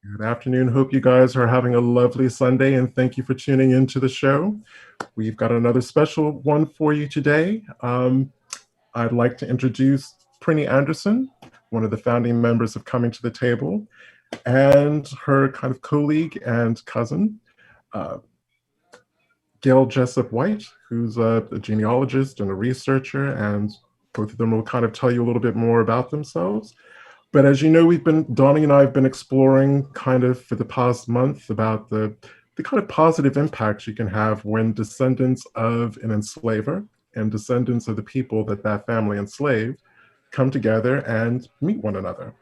Good afternoon. Hope you guys are having a lovely Sunday and thank you for tuning into the show. We've got another special one for you today. I'd like to introduce Prinny Anderson, one of the founding members of Coming to the Table, and her kind of colleague and cousin, uh, Gail Jessup White, who's a genealogist and a researcher, and both of them will kind of tell you a little bit more about themselves. But as you know, Donnie and I have been exploring kind of for the past month about the kind of positive impacts you can have when descendants of an enslaver and descendants of the people that that family enslaved come together and meet one another.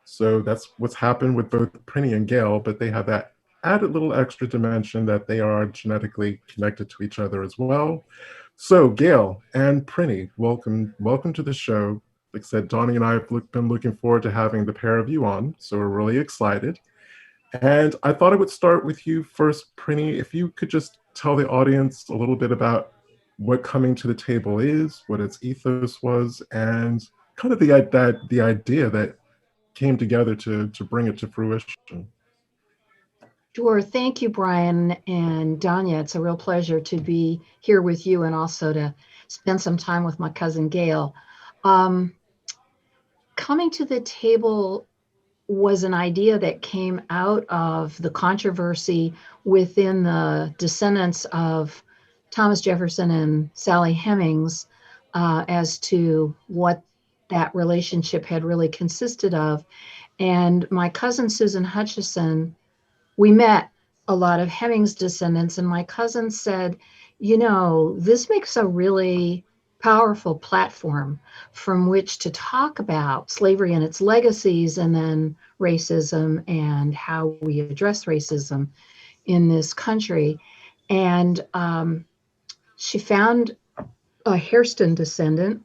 So that's what's happened with both Prinny and Gail, but they have that added little extra dimension that they are genetically connected to each other as well. So Gail and Prinny, welcome to the show. Like I said, Donnie and I have been looking forward to having the pair of you on, so we're really excited. And I thought I would start with you first, Prinny. If you could just tell the audience a little bit about what coming to the table is, what its ethos was, and kind of the idea that came together to bring it to fruition. Sure. Thank you, Brian and Danya. It's a real pleasure to be here with you and also to spend some time with my cousin Gail. Um, Coming to the table was an idea that came out of the controversy within the descendants of Thomas Jefferson and Sally Hemings as to what that relationship had really consisted of. And my cousin Susan Hutchison, we met a lot of Hemings descendants, and my cousin said, this makes a really powerful platform from which to talk about slavery and its legacies, and then racism and how we address racism in this country. And she found a Hairston descendant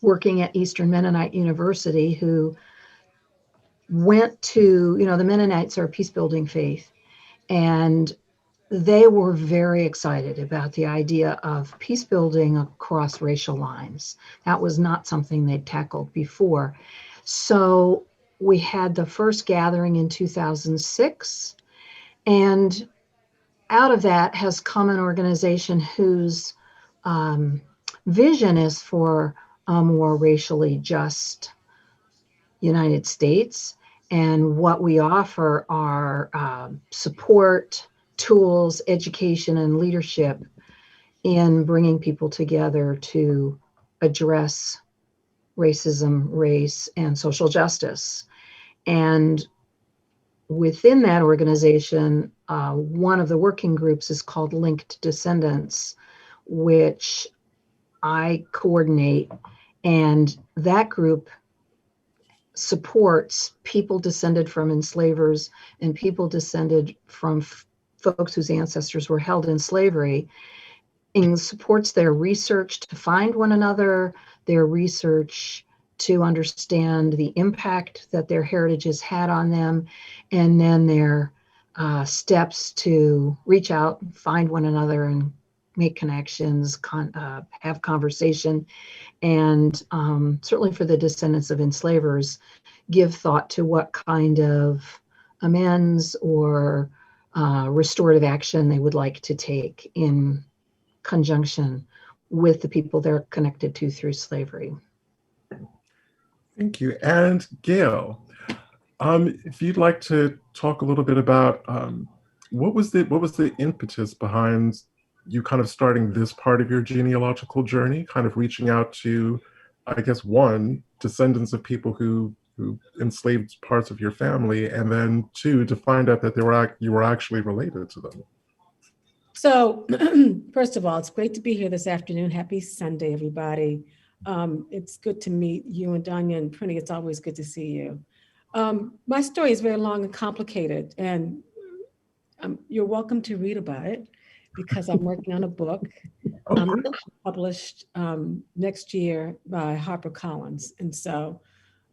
working at Eastern Mennonite University who went to, the Mennonites are a peace building faith, and they were very excited about the idea of peace building across racial lines. That was not something they'd tackled before. So we had the first gathering in 2006, and out of that has come an organization whose vision is for a more racially just United States. And what we offer are support, tools, education, and leadership in bringing people together to address racism, race, and social justice. And within that organization, one of the working groups is called Linked Descendants, which I coordinate. And that group supports people descended from enslavers and people descended from folks whose ancestors were held in slavery, and supports their research to find one another, their research to understand the impact that their heritage has had on them, and then their steps to reach out, find one another, and make connections, have conversation, and certainly for the descendants of enslavers, give thought to what kind of amends or restorative action they would like to take in conjunction with the people they're connected to through slavery. Thank you. And Gail, if you'd like to talk a little bit about what was the impetus behind you kind of starting this part of your genealogical journey, kind of reaching out to, I guess, one, descendants of people who enslaved parts of your family, and then two, to find out that you were actually related to them. So, first of all, it's great to be here this afternoon. Happy Sunday, everybody. It's good to meet you and Danya and Prinny. It's always good to see you. My story is very long and complicated, and you're welcome to read about it because I'm working on a book published next year by HarperCollins. And so,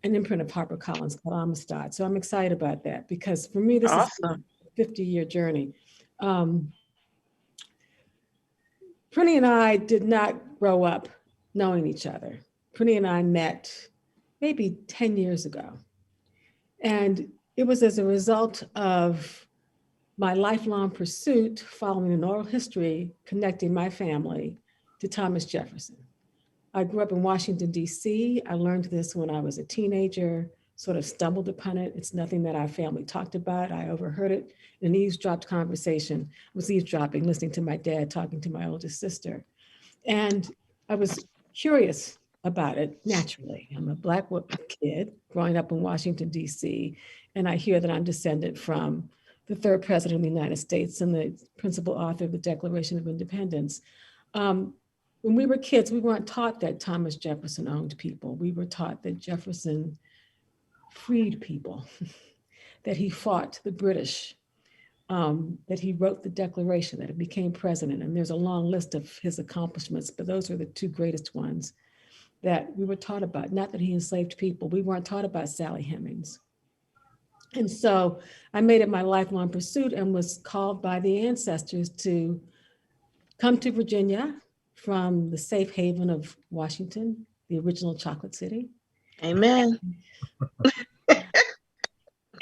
an imprint of HarperCollins called Amistad. So I'm excited about that because for me, this is a 50-year journey. Prinny and I did not grow up knowing each other. Prinny and I met maybe 10 years ago. And it was as a result of my lifelong pursuit following an oral history connecting my family to Thomas Jefferson. I grew up in Washington, D.C. I learned this when I was a teenager, sort of stumbled upon it. It's nothing that our family talked about. I overheard it in an eavesdropped conversation. I was eavesdropping, listening to my dad talking to my oldest sister. And I was curious about it naturally. I'm a Black kid growing up in Washington, D.C., and I hear that I'm descended from the third president of the United States and the principal author of the Declaration of Independence. When we were kids, we weren't taught that Thomas Jefferson owned people. We were taught that Jefferson freed people, that he fought the British, that he wrote the Declaration, that he became president. And there's a long list of his accomplishments, but those are the two greatest ones that we were taught about. Not that he enslaved people. We weren't taught about Sally Hemings. And so I made it my lifelong pursuit and was called by the ancestors to come to Virginia from the safe haven of Washington, the original Chocolate City. Amen.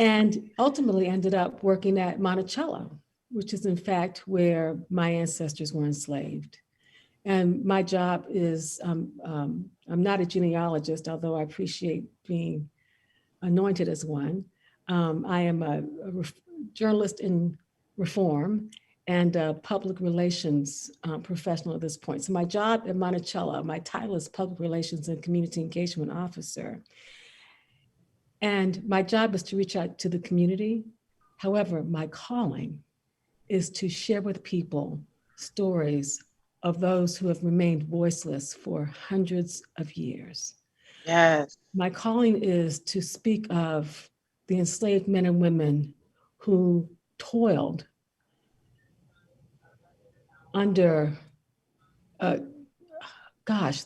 And ultimately ended up working at Monticello, which is in fact where my ancestors were enslaved. And my job is, I'm not a genealogist, although I appreciate being anointed as one. I am a journalist in reform and a public relations professional at this point. So my job at Monticello, my title is Public Relations and Community Engagement Officer. And my job is to reach out to the community. However, my calling is to share with people stories of those who have remained voiceless for hundreds of years. Yes. My calling is to speak of the enslaved men and women who toiled under, the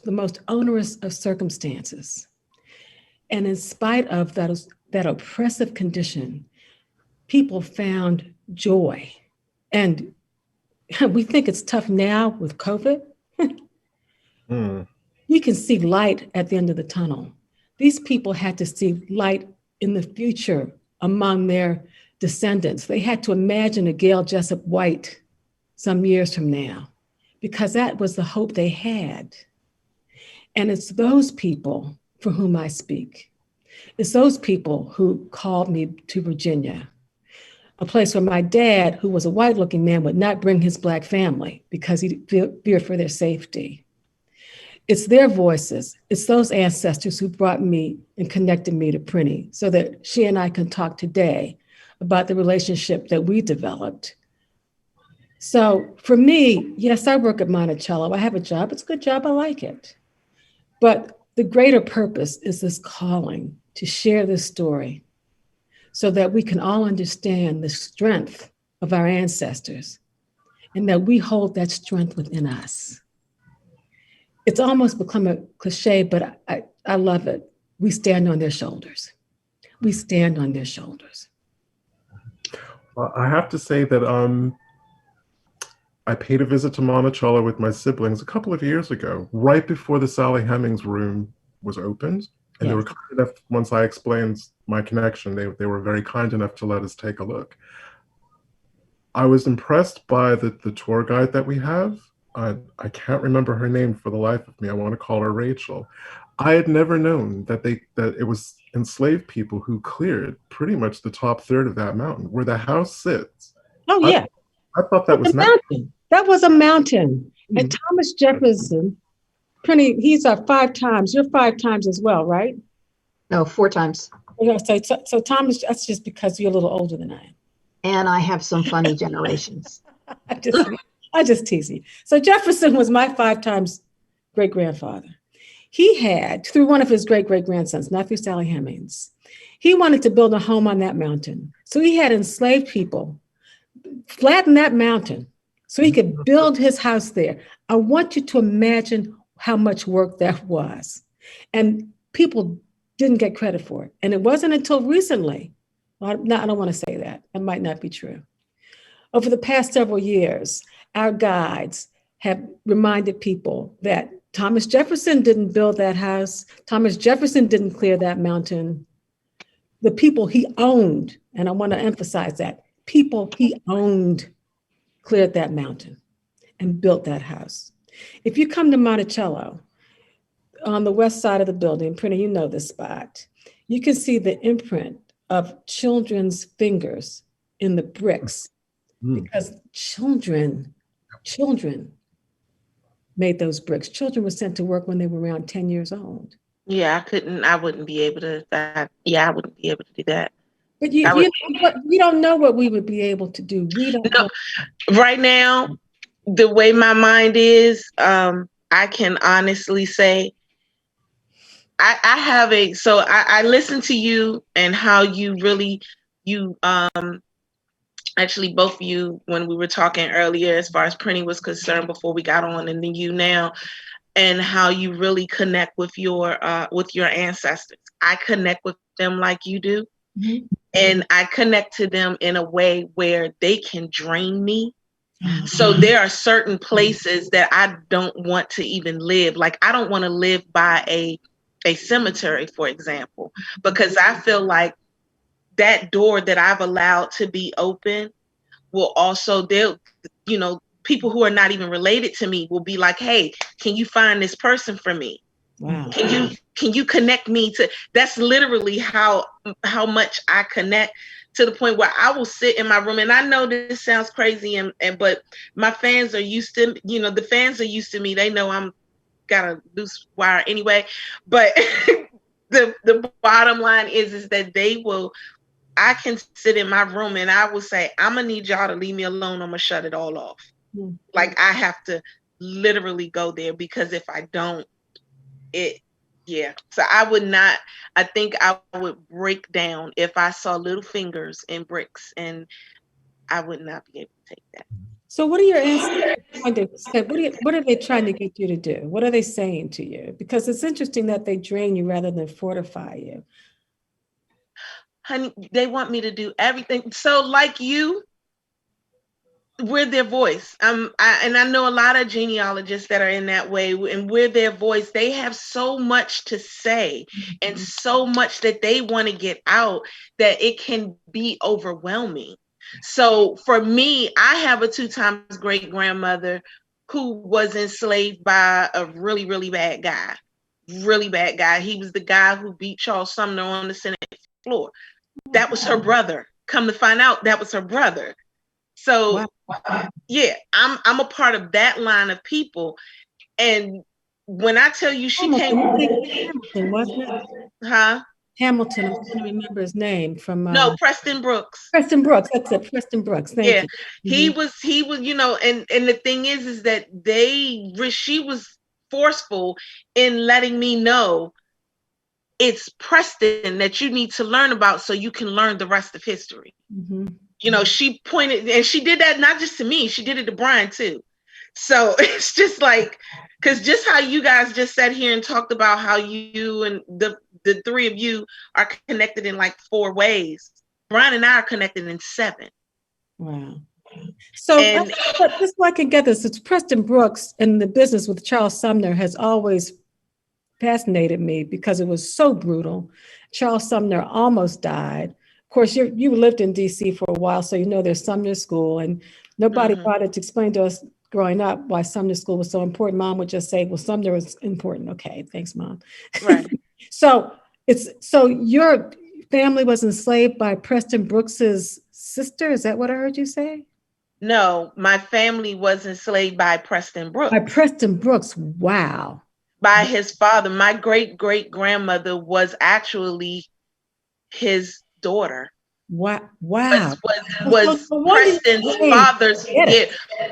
most onerous of circumstances. And in spite of that oppressive condition, people found joy. And we think it's tough now with COVID. We can see light at the end of the tunnel. These people had to see light in the future among their descendants. They had to imagine a Gail Jessup White some years from now, because that was the hope they had. And it's those people for whom I speak. It's those people who called me to Virginia, a place where my dad, who was a white-looking man, would not bring his Black family because he feared for their safety. It's their voices. It's those ancestors who brought me and connected me to Prinny so that she and I can talk today about the relationship that we developed. So for me, yes, I work at Monticello. I have a job. It's a good job. I like it. But the greater purpose is this calling to share this story so that we can all understand the strength of our ancestors and that we hold that strength within us. It's almost become a cliche, but I love it. We stand on their shoulders. We stand on their shoulders. Well, I have to say that I paid a visit to Monticello with my siblings a couple of years ago, right before the Sally Hemings room was opened. And they were kind enough, once I explained my connection, they were very kind enough to let us take a look. I was impressed by the tour guide that we have. I can't remember her name for the life of me. I want to call her Rachel. I had never known that it was enslaved people who cleared pretty much the top third of that mountain where the house sits. Oh, yeah. I thought that was a mountain. That was a mountain. And Thomas Jefferson, Prinny, he's 5 times. You're 5 times as well, right? No, 4 times. So Thomas, that's just because you're a little older than I am. And I have some funny generations. I just tease you. So Jefferson was my 5 times great-grandfather. He had, through one of his great-great-grandsons, not through Sally Hemings, he wanted to build a home on that mountain. So he had enslaved people flatten that mountain so he could build his house there. I want you to imagine how much work that was. And people didn't get credit for it. And it wasn't until recently, I don't want to say that, it might not be true. Over the past several years, our guides have reminded people that Thomas Jefferson didn't build that house. Thomas Jefferson didn't clear that mountain. the people he owned, and I want to emphasize that, people he owned cleared that mountain and built that house. If you come to Monticello, on the west side of the building, Prinny, you know this spot, you can see the imprint of children's fingers in the bricks because children made those bricks. Children were sent to work when they were around 10 years old. Yeah, I wouldn't be able to, I wouldn't be able to do that. But I would, we don't know what we would be able to do. We don't know. right now, the way my mind is, I can honestly say, I have I listen to you and how you really, actually both of you, when we were talking earlier, as far as Prinny was concerned before we got on, and then you now, and how you really connect with your ancestors. I connect with them like you do. Mhm. And I connect to them in a way where they can drain me. So there are certain places that I don't want to even live. Like, I don't want to live by a cemetery, for example, because I feel like that door that I've allowed to be open will also, people who are not even related to me will be like, hey, can you find this person for me? Wow. Can you connect me to, that's literally how much I connect, to the point where I will sit in my room. And I know this sounds crazy, but my fans are used to, the fans are used to me. They know I'm got a loose wire anyway. But the bottom line is that I can sit in my room and I will say, I'm gonna need y'all to leave me alone. I'm gonna shut it all off. Mm-hmm. Like, I have to literally go there, because if I don't, so I think I would break down if I saw little fingers in bricks, and I would not be able to take that. So what are your ancestors trying to say? What are they trying to get you to do? What are they saying to you? Because it's interesting that they drain you rather than fortify you. Honey, they want me to do everything. So like you, we're their voice. And I know a lot of genealogists that are in that way, and we're their voice. They have so much to say and so much that they want to get out that it can be overwhelming. So for me, I have a 2 times great grandmother who was enslaved by a really, really bad guy. Really bad guy. He was the guy who beat Charles Sumner on the Senate floor. That was her brother. Come to find out, that was her brother. So yeah, I'm a part of that line of people. And when I tell you she Hamilton, wasn't it? Huh? Hamilton, I'm trying to remember his name from No, Preston Brooks. Preston Brooks, that's it, Preston Brooks. Thank you. He was, and the thing is that she was forceful in letting me know it's Preston that you need to learn about so you can learn the rest of history. She pointed, and she did that not just to me, she did it to Brian too. So it's just like, because just how you guys just sat here and talked about how you and the 3 of you are connected in like 4 ways, Brian and I are connected in 7. Wow. So just so I can get this, it's Preston Brooks in the business with Charles Sumner has always fascinated me because it was so brutal. Charles Sumner almost died. Of course, you lived in DC for a while, so you know there's Sumner School, and nobody bothered to explain to us growing up why Sumner School was so important. Mom would just say, well, Sumner was important. Okay, thanks, Mom. Right. So your family was enslaved by Preston Brooks's sister? Is that what I heard you say? No, my family was enslaved by Preston Brooks. By Preston Brooks, wow. By his father. My great-great-grandmother was actually his daughter. Wow. Was Preston's father's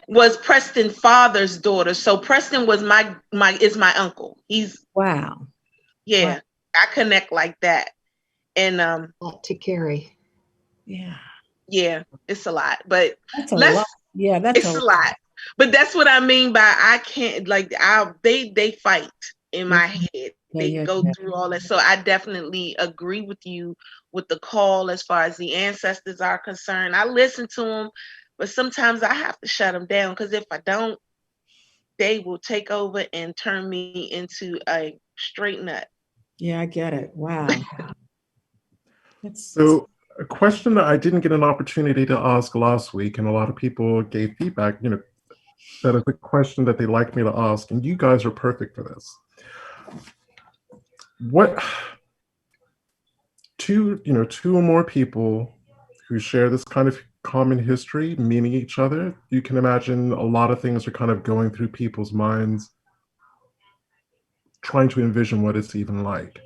was Preston's father's daughter. So Preston was my uncle. He's wow. I connect like that. And to carry. Yeah, it's a lot. But that's a lot. Yeah, that's a lot. But that's what I mean by I can't, like, they fight in my head. They go through all that. So I definitely agree with you with the call as far as the ancestors are concerned. I listen to them, but sometimes I have to shut them down, because if I don't, they will take over and turn me into a straight nut. Yeah, I get it. Wow. So a question that I didn't get an opportunity to ask last week, and a lot of people gave feedback, that is a question that they like me to ask, and you guys are perfect for this. What two or more people who share this kind of common history, meaning each other, you can imagine a lot of things are kind of going through people's minds, trying to envision what it's even like.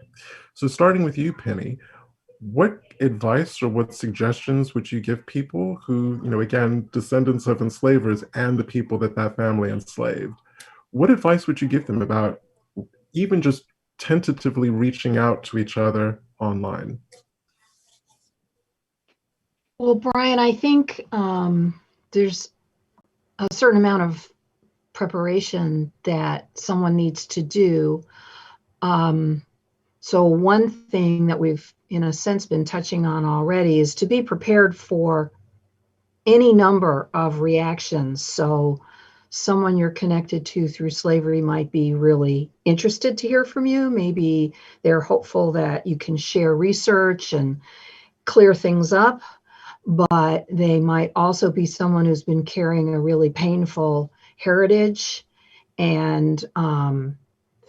So starting with you, Penny, what advice or what suggestions would you give people who, again, descendants of enslavers and the people that family enslaved? What advice would you give them about even just tentatively reaching out to each other online? Well, Brian, I think there's a certain amount of preparation that someone needs to do. So one thing that we've, in a sense, been touching on already is to be prepared for any number of reactions. So someone you're connected to through slavery might be really interested to hear from you. Maybe they're hopeful that you can share research and clear things up, but they might also be someone who's been carrying a really painful heritage and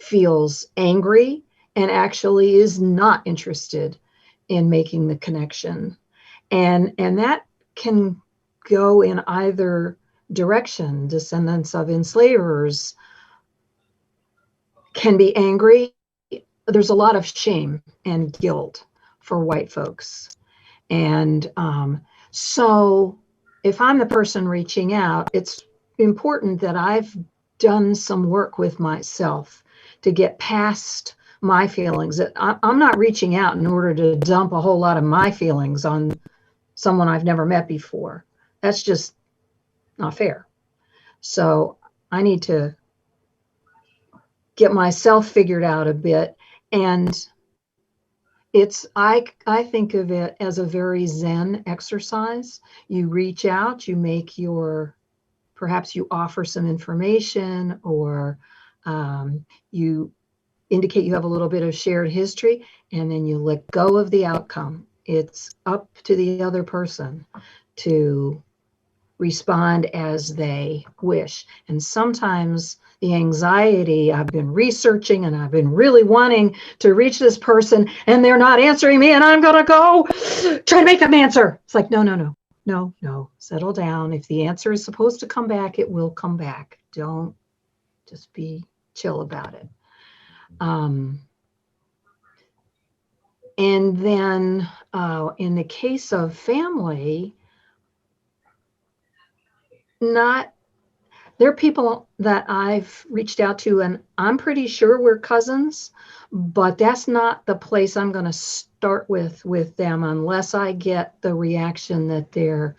feels angry and actually is not interested in making the connection. And that can go in either direction. Descendants of enslavers can be angry. There's a lot of shame and guilt for white folks. And so if I'm the person reaching out, it's important that I've done some work with myself to get past my feelings. I'm not reaching out in order to dump a whole lot of my feelings on someone I've never met before. That's just not fair. So I need to get myself figured out a bit. And I think of it as a very Zen exercise. You reach out, you make perhaps you offer some information, or you indicate you have a little bit of shared history, and then you let go of the outcome. It's up to the other person to respond as they wish. And sometimes the anxiety, I've been researching and I've been really wanting to reach this person and they're not answering me, and I'm going to go try to make them answer. It's like, no, settle down. If the answer is supposed to come back, it will come back. Don't, just be chill about it. And then in the case of family, there are people that I've reached out to and I'm pretty sure we're cousins, but that's not the place I'm going to start with them unless I get the reaction that they're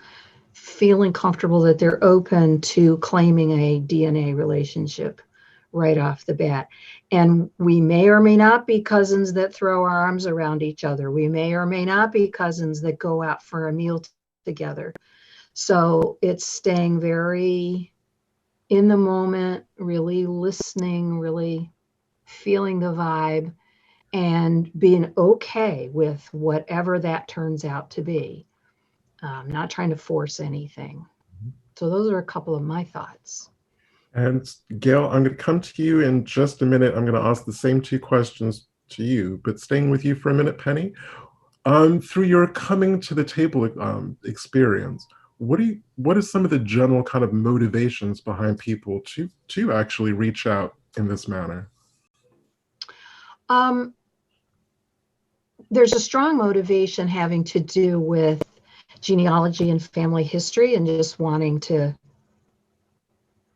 feeling comfortable, that they're open to claiming a DNA relationship right off the bat. And we may or may not be cousins that throw our arms around each other. We may or may not be cousins that go out for a meal together. So it's staying very in the moment, really listening, really feeling the vibe, and being okay with whatever that turns out to be. Not trying to force anything. So those are a couple of my thoughts. And Gail, I'm going to come to you in just a minute. I'm going to ask the same two questions to you, but staying with you for a minute, Penny. Through your coming to the table experience, what is some of the general kind of motivations behind people to actually reach out in this manner? There's a strong motivation having to do with genealogy and family history and just wanting to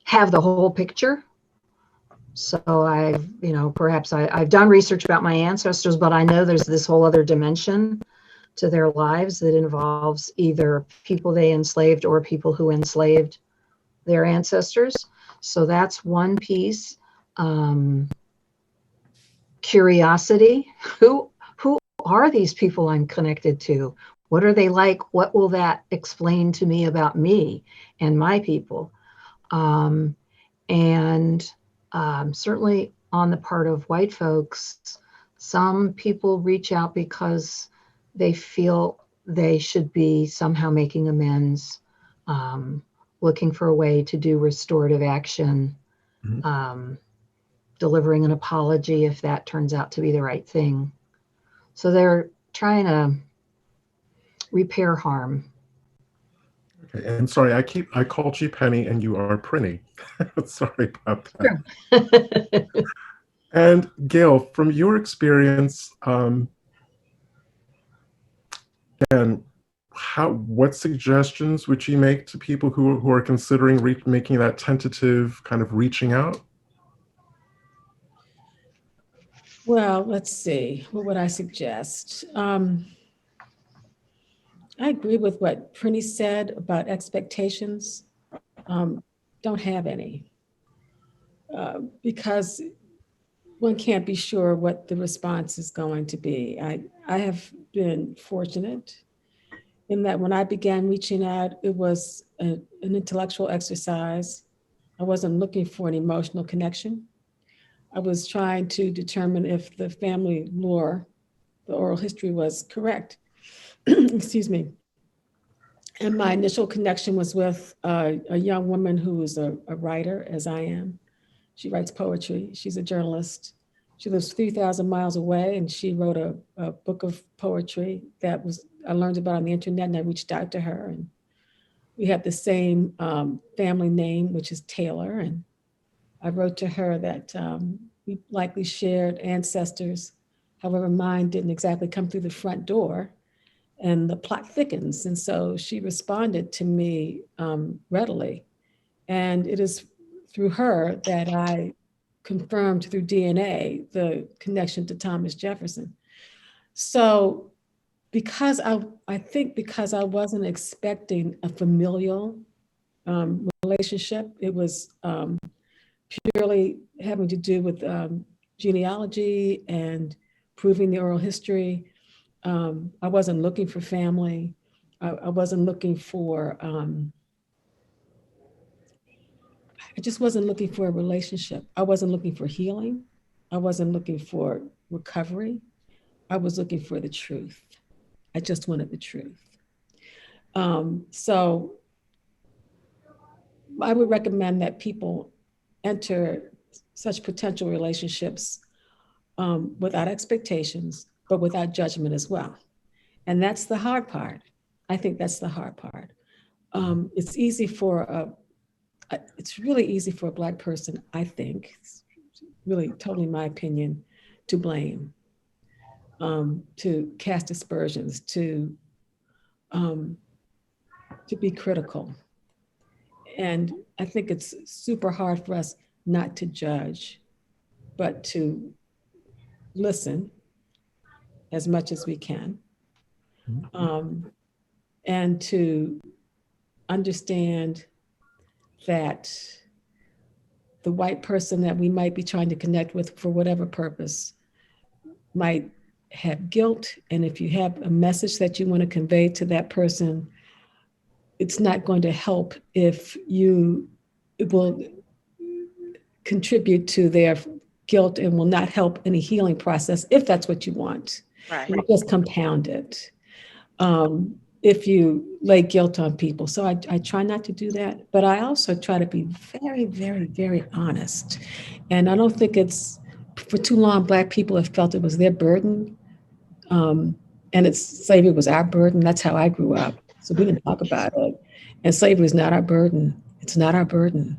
have the whole picture. So I've done research about my ancestors, but I know there's this whole other dimension to their lives that involves either people they enslaved or people who enslaved their ancestors. So that's one piece. Curiosity. Who are these people I'm connected to? What are they like? What will that explain to me about me and my people? And certainly on the part of white folks, some people reach out because they feel they should be somehow making amends, looking for a way to do restorative action, delivering an apology if that turns out to be the right thing. So they're trying to repair harm. Okay, and sorry, I called you Penny and you are Prinny. Sorry about that. Sure. And Gail, from your experience, and what suggestions would you make to people who are considering making that tentative kind of reaching out? Well, let's see. What would I suggest? I agree with what Prinny said about expectations. Don't have any, because one can't be sure what the response is going to be. I have been fortunate in that when I began reaching out, it was an intellectual exercise. I wasn't looking for an emotional connection. I was trying to determine if the family lore, the oral history, was correct. Excuse me. And my initial connection was with a young woman who is a writer, as I am. She writes poetry. She's a journalist. She lives 3,000 miles away, and she wrote a book of poetry that I learned about on the internet, and I reached out to her. And we have the same family name, which is Taylor. And I wrote to her that we likely shared ancestors. However, mine didn't exactly come through the front door, and the plot thickens. And so she responded to me readily. And it is through her that I confirmed through DNA the connection to Thomas Jefferson. So I think because I wasn't expecting a familial relationship, it was purely having to do with genealogy and proving the oral history. I wasn't looking for family. I wasn't looking for, I just wasn't looking for a relationship. I wasn't looking for healing. I wasn't looking for recovery. I was looking for the truth. I just wanted the truth. So I would recommend that people enter such potential relationships without expectations, but without judgment as well. And that's the hard part. I think that's the hard part. It's really easy for a Black person, I think, it's really totally my opinion, to blame, to cast aspersions, to be critical. And I think it's super hard for us not to judge, but to listen as much as we can, and to understand that the white person that we might be trying to connect with for whatever purpose might have guilt. And if you have a message that you want to convey to that person, it's not going to help if it will contribute to their guilt and will not help any healing process if that's what you want. Right. It'll just compound it if you lay guilt on people. So I try not to do that, but I also try to be very, very, very honest. And I don't think for too long, Black people have felt it was their burden. And slavery was our burden. That's how I grew up. So we didn't talk about it. And slavery is not our burden. It's not our burden.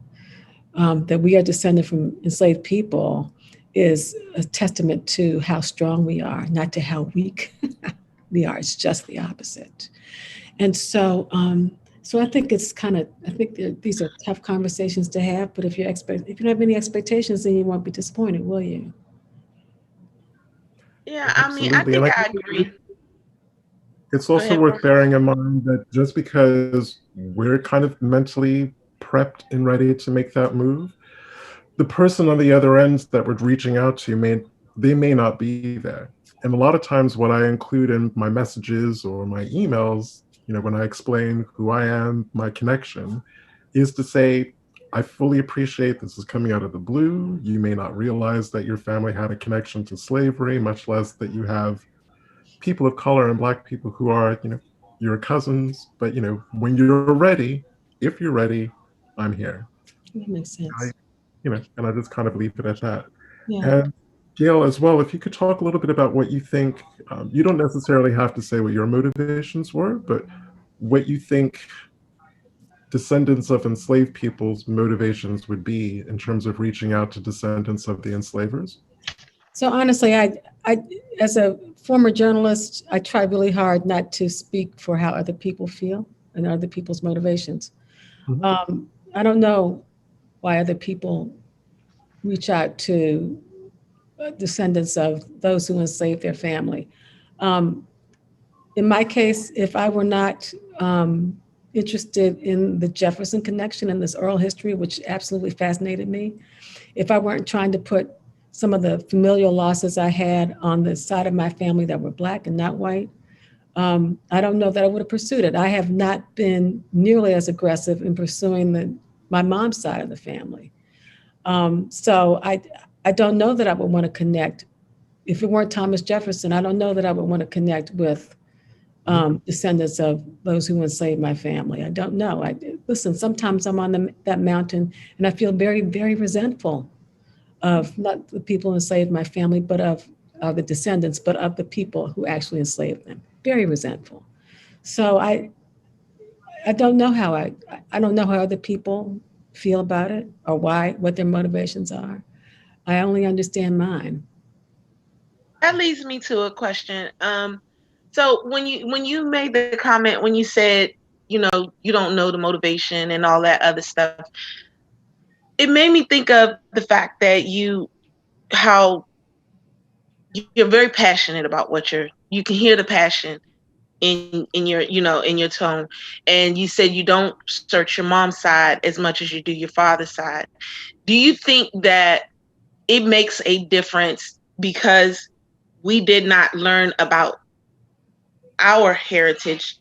That we are descended from enslaved people is a testament to how strong we are, not to how weak we are. It's just the opposite. And so, I think these are tough conversations to have. But if you don't have any expectations, then you won't be disappointed, will you? Yeah, Absolutely. I think I agree. It's also worth bearing in mind that just because we're kind of mentally prepped and ready to make that move, the person on the other end that we're reaching out to may not be there. And a lot of times what I include in my messages or my emails, when I explain who I am, my connection, is to say, I fully appreciate this is coming out of the blue. You may not realize that your family had a connection to slavery, much less that you have people of color and Black people who are, your cousins, but, when you're ready, if you're ready, I'm here. That makes sense. And I just kind of leave it at that. Yeah. And Gail, as well, if you could talk a little bit about what you think, you don't necessarily have to say what your motivations were, but what you think descendants of enslaved people's motivations would be in terms of reaching out to descendants of the enslavers. So honestly, I as a former journalist, I try really hard not to speak for how other people feel and other people's motivations. Mhm. I don't know why other people reach out to descendants of those who enslaved their family. In my case, if I were not interested in the Jefferson connection and this oral history, which absolutely fascinated me, if I weren't trying to put some of the familial losses I had on the side of my family that were Black and not white, I don't know that I would have pursued it. I have not been nearly as aggressive in pursuing my mom's side of the family. So I don't know that I would want to connect. If it weren't Thomas Jefferson, I don't know that I would want to connect with descendants of those who enslaved my family. I don't know. Listen, sometimes I'm on that mountain and I feel very, very resentful of not the people who enslaved my family, but of the descendants, but of the people who actually enslaved them. Very resentful. So I don't know how I don't know how other people feel about it or what their motivations are. I only understand mine. That leads me to a question. So when you made the comment, when you said, you don't know the motivation and all that other stuff, it made me think of the fact that how you're very passionate about you can hear the passion in your, in your tone. And you said you don't search your mom's side as much as you do your father's side. Do you think that it makes a difference because we did not learn about our heritage,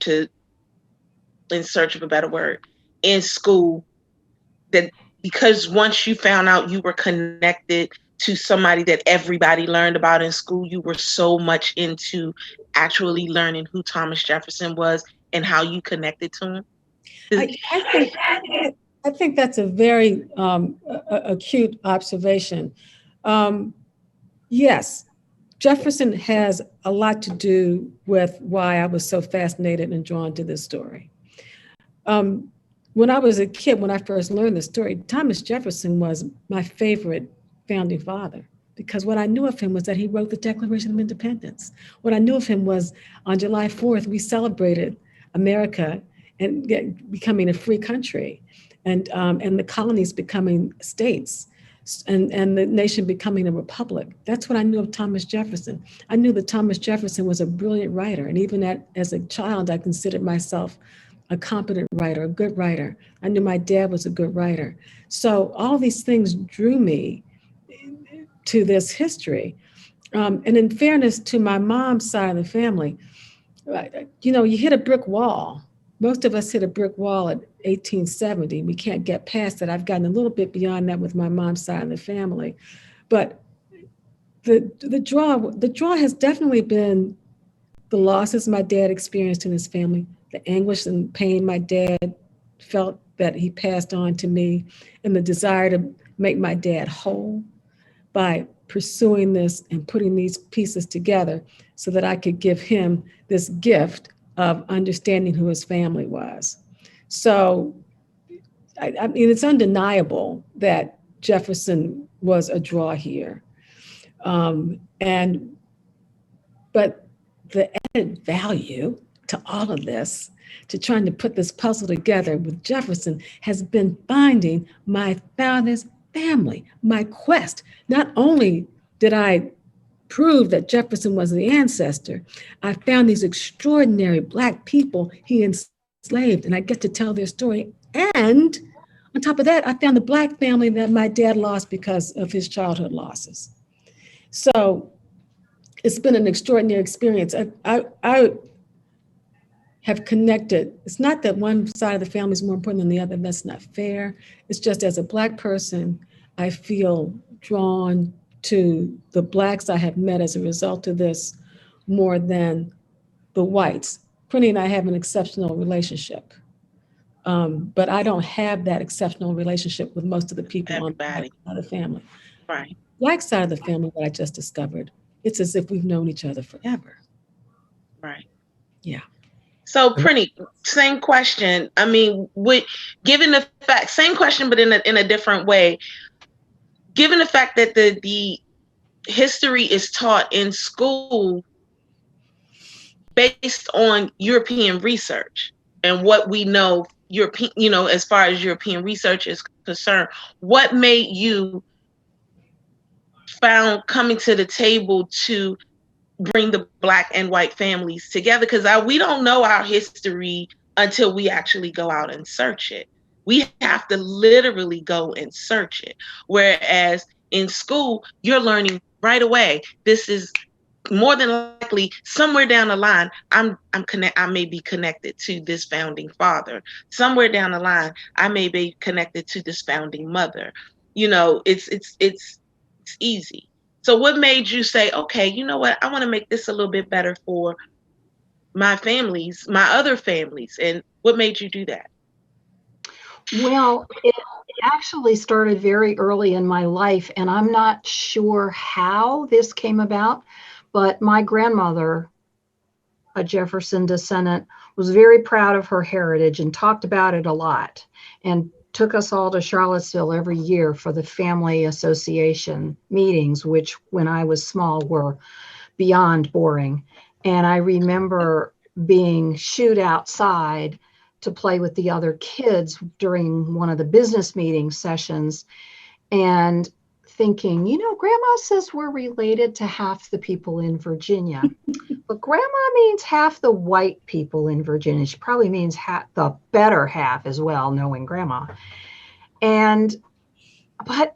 in search of a better word, in school, that because once you found out you were connected to somebody that everybody learned about in school, you were so much into actually learning who Thomas Jefferson was and how you connected to him? I think that's a very acute observation. Yes, Jefferson has a lot to do with why I was so fascinated and drawn to this story. When I was a kid, when I first learned the story, Thomas Jefferson was my favorite founding father because what I knew of him was that he wrote the Declaration of Independence. What I knew of him was on July 4th, we celebrated America and becoming a free country and the colonies becoming states and the nation becoming a republic. That's what I knew of Thomas Jefferson. I knew that Thomas Jefferson was a brilliant writer. And even as a child, I considered myself a competent writer, a good writer. I knew my dad was a good writer. So all these things drew me to this history. And in fairness to my mom's side of the family, you hit a brick wall. Most of us hit a brick wall at 1870. We can't get past that. I've gotten a little bit beyond that with my mom's side of the family. But the draw has definitely been the losses my dad experienced in his family, the anguish and pain my dad felt that he passed on to me, and the desire to make my dad whole by pursuing this and putting these pieces together so that I could give him this gift of understanding who his family was. So, I mean, it's undeniable that Jefferson was a draw here. But the added value to all of this, to trying to put this puzzle together with Jefferson, has been finding my father's family, my quest. Not only did I prove that Jefferson was the ancestor, I found these extraordinary Black people he enslaved, and I get to tell their story. And on top of that, I found the Black family that my dad lost because of his childhood losses. So it's been an extraordinary experience. I have connected. It's not that one side of the family is more important than the other. That's not fair. It's just as a Black person, I feel drawn to the Blacks I have met as a result of this more than the whites. Prinny and I have an exceptional relationship. But I don't have that exceptional relationship with most of the people on the white Everybody. side of the family. Right. Black side of the family that I just discovered, it's as if we've known each other forever. Right. Yeah. So Prinny, same question. I mean, given the fact, same question, but in a different way. Given the fact that the history is taught in school based on European research and what we know European, as far as European research is concerned, what made you found coming to the table to bring the Black and white families together? Because we don't know our history until we actually go out and search it. We have to literally go and search it. Whereas in school, you're learning right away. This is more than likely somewhere down the line, I may be connected to this founding father. Somewhere down the line, I may be connected to this founding mother. It's easy. So what made you say, okay, you know what? I want to make this a little bit better for my families, my other families. And what made you do that? Well, it actually started very early in my life, and I'm not sure how this came about, but my grandmother, a Jefferson descendant, was very proud of her heritage and talked about it a lot, and took us all to Charlottesville every year for the family association meetings, which when I was small were beyond boring. And I remember being shooed outside to play with the other kids during one of the business meeting sessions and thinking, Grandma says we're related to half the people in Virginia, but Grandma means half the white people in Virginia. She probably means the better half as well, knowing Grandma. But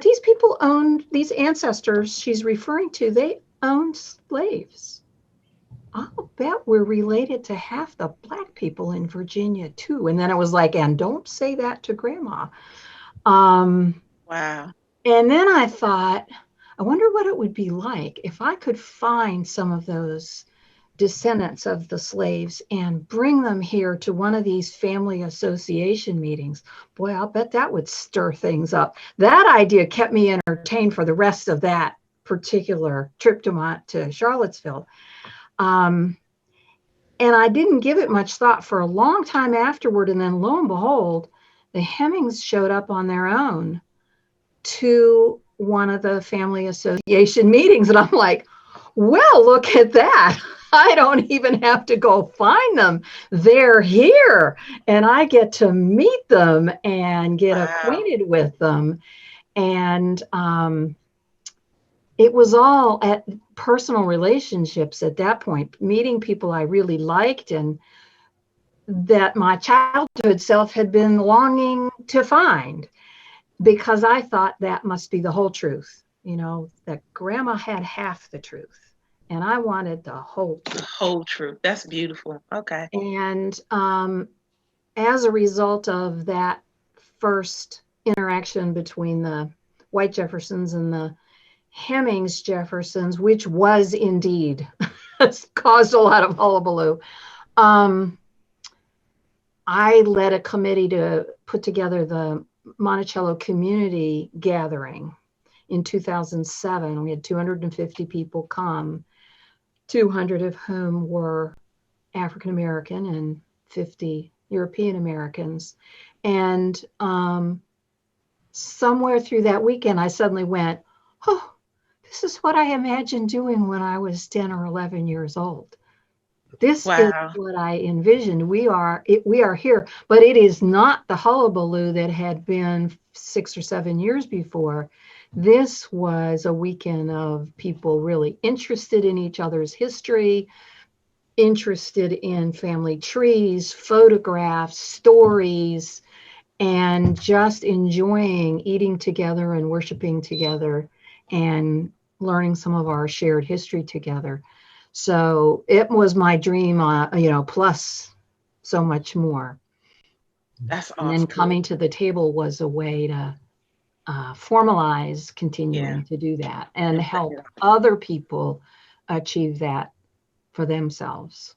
these people these ancestors she's referring to, they owned slaves. I'll bet we're related to half the Black people in Virginia too. And then it was like, and don't say that to Grandma. Wow. And then I thought, I wonder what it would be like if I could find some of those descendants of the slaves and bring them here to one of these family association meetings. Boy, I'll bet that would stir things up. That idea kept me entertained for the rest of that particular trip to Charlottesville. And I didn't give it much thought for a long time afterward. And then lo and behold, the Hemmings showed up on their own to one of the family association meetings. And I'm like, well, look at that. I don't even have to go find them. They're here. And I get to meet them and get acquainted with them. And it was all at personal relationships at that point, meeting people I really liked and that my childhood self had been longing to find, because I thought that must be the whole truth, that Grandma had half the truth. And I wanted the whole truth. The whole truth. That's beautiful. Okay. And as a result of that first interaction between the white Jeffersons and the Hemmings Jeffersons, which was indeed caused a lot of hullabaloo, I led a committee to put together the Monticello community gathering in 2007. We had 250 people come, 200 of whom were African American and 50 European Americans. And somewhere through that weekend, I suddenly went, oh, this is what I imagined doing when I was 10 or 11 years old. This is what I envisioned. We are here, but it is not the hullabaloo that had been 6 or 7 years before. This was a weekend of people really interested in each other's history, interested in family trees, photographs, stories, and just enjoying eating together and worshiping together and learning some of our shared history together. So it was my dream, plus so much more. That's awesome. And then coming to the table was a way to formalize continuing to do that and help other people achieve that for themselves.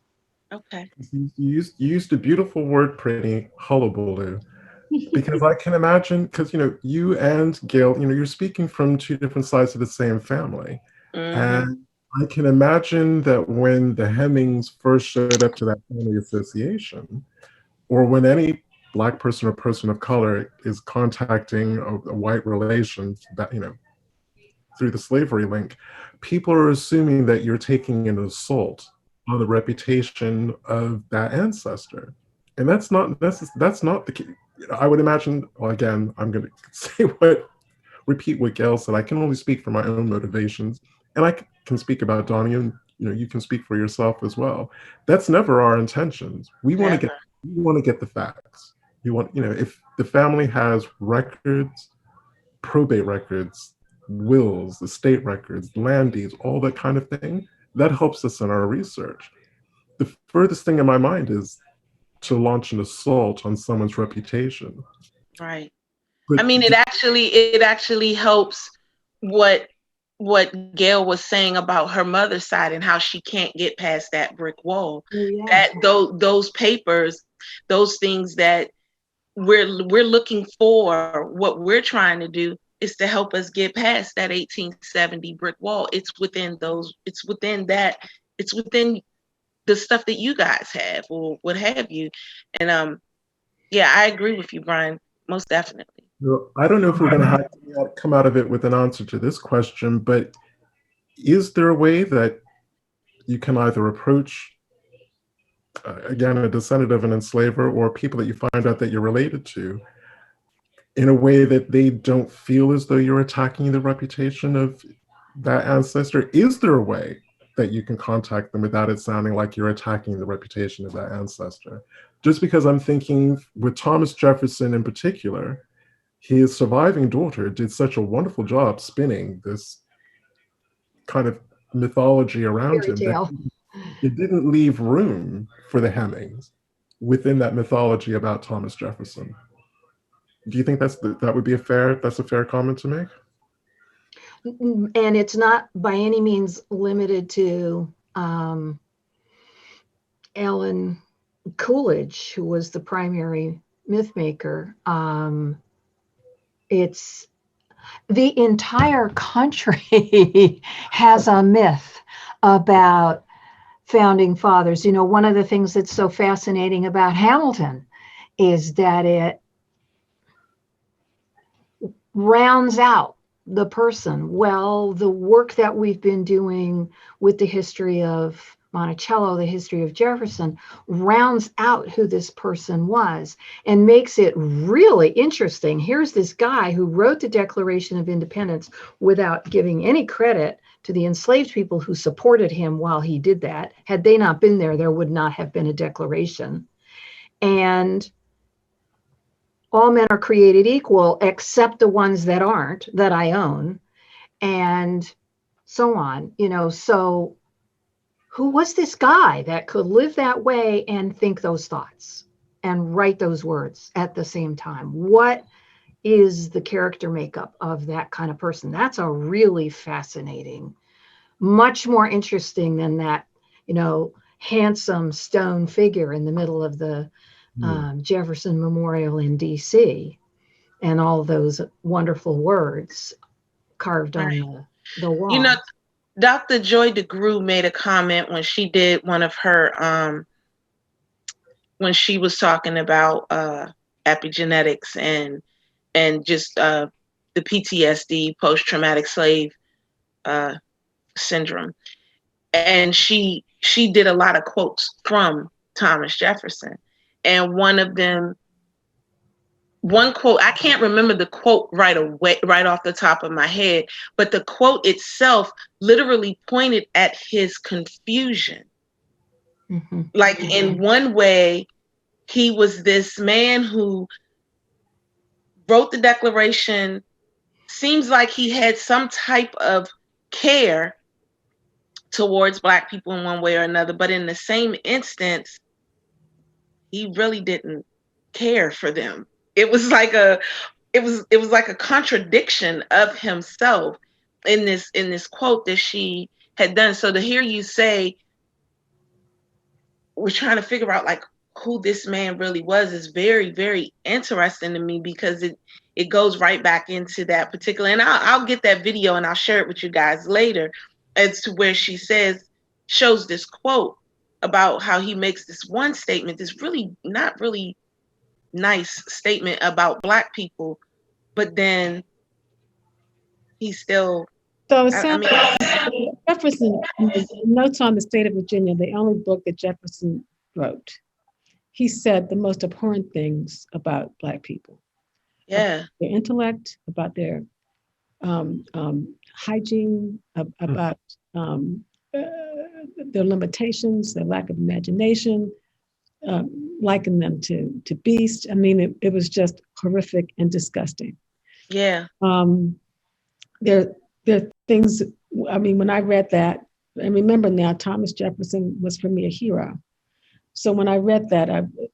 Okay. You used a beautiful word, pretty hullabaloo, because I can imagine, because you and Gail, you're speaking from two different sides of the same family, Mm-hmm. and I can imagine that when the Hemmings first showed up to that family association, or when any Black person or person of color is contacting a white relation that through the slavery link, people are assuming that you're taking an assault on the reputation of that ancestor, and that's not the key. I would imagine. Well, again, I'm going to repeat what Gail said. I can only speak for my own motivations, and I can speak about Donnie, and you can speak for yourself as well. That's never our intentions. Never. We want to get the facts. You want, if the family has records, probate records, wills, estate records, land deeds, all that kind of thing, that helps us in our research. The furthest thing in my mind is to launch an assault on someone's reputation. Right. I But mean, it actually helps what Gail was saying about her mother's side and how she can't get past that brick wall. Oh, yeah. That those papers, those things that we're looking for, what we're trying to do is to help us get past that 1870 brick wall. It's within the stuff that you guys have or what have you. And yeah, I agree with you, Brian, most definitely. I don't know if we're going to have to come out of it with an answer to this question, but is there a way that you can either approach, again, a descendant of an enslaver or people that you find out that you're related to in a way that they don't feel as though you're attacking the reputation of that ancestor? Is there a way that you can contact them without it sounding like you're attacking the reputation of that ancestor? Just because I'm thinking with Thomas Jefferson in particular, his surviving daughter did such a wonderful job spinning this kind of mythology around Fairy him that tale. it didn't leave room for the Hemmings within that mythology about Thomas Jefferson. Do you think that would be a fair comment to make? And it's not by any means limited to Alan Coolidge, who was the primary myth maker. It's the entire country has a myth about founding fathers. One of the things that's so fascinating about Hamilton is that it rounds out the person. Well, the work that we've been doing with the history of Monticello, the history of Jefferson, rounds out who this person was and makes it really interesting. Here's this guy who wrote the Declaration of Independence without giving any credit to the enslaved people who supported him while he did that. Had they not been there, there would not have been a declaration. And all men are created equal except the ones that aren't, that I own, and so on. So who was this guy that could live that way and think those thoughts and write those words at the same time? What is the character makeup of that kind of person? That's a really fascinating, much more interesting than that, handsome stone figure in the middle of the Jefferson Memorial in DC, and all those wonderful words carved on the wall. Dr. Joy DeGruy made a comment when she did one of her when she was talking about epigenetics and just the PTSD, post-traumatic slave syndrome, and she did a lot of quotes from Thomas Jefferson, and one quote, I can't remember the quote right off the top of my head, but the quote itself literally pointed at his confusion. Mm-hmm. Like, in one way, he was this man who wrote the Declaration, seems like he had some type of care towards Black people in one way or another, but in the same instance, he really didn't care for them. It was like a contradiction of himself in this quote that she had done. So to hear you say, we're trying to figure out like who this man really was is very, very interesting to me, because it goes right back into that particular, and I'll get that video and I'll share it with you guys later, as to where she shows this quote about how he makes this one statement, this really not really nice statement about Black people, but then he still, So it I sounds mean, like Jefferson, Notes on the State of Virginia, the only book that Jefferson wrote, he said the most abhorrent things about Black people. yeah, Their intellect, about their hygiene, about their limitations, their lack of imagination, liken them to beasts. I mean, it was just horrific and disgusting. yeah, There are things, I mean, when I read that, and remember now, Thomas Jefferson was for me a hero. So when I read that,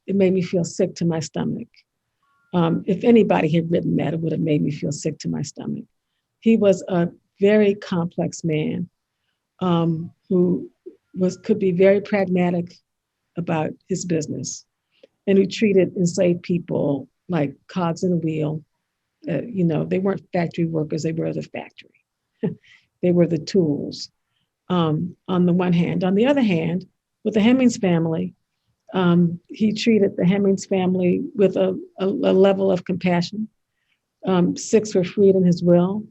it made me feel sick to my stomach. If anybody had written that, it would have made me feel sick to my stomach. He was a very complex man who could be very pragmatic about his business, and who treated enslaved people like cogs in a wheel. They weren't factory workers, they were the factory. They were the tools, on the one hand. On the other hand, with the Hemings family, he treated the Hemings family with a level of compassion. 6 were freed in his will.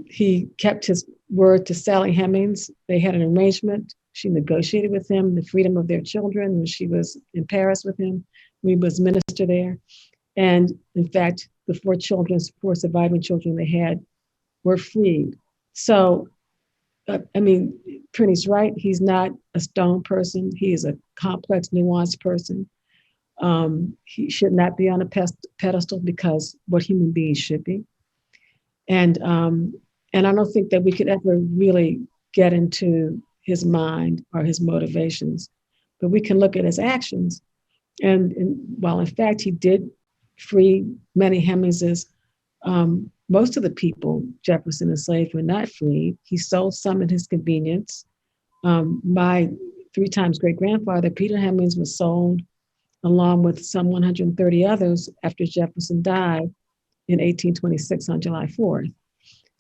He kept his word to Sally Hemings. They had an arrangement. She negotiated with him the freedom of their children when she was in Paris with him. We was minister there. And in fact, the 4 surviving children they had were freed. So, Prinny's right. He's not a stone person. He is a complex, nuanced person. He should not be on a pedestal, because what human beings should be. And I don't think that we could ever really get into his mind or his motivations, but we can look at his actions. And while in fact he did free many Hemingses, most of the people Jefferson enslaved were not freed. He sold some at his convenience. My 3 times great-grandfather, Peter Hemings, was sold along with some 130 others after Jefferson died in 1826 on July 4th.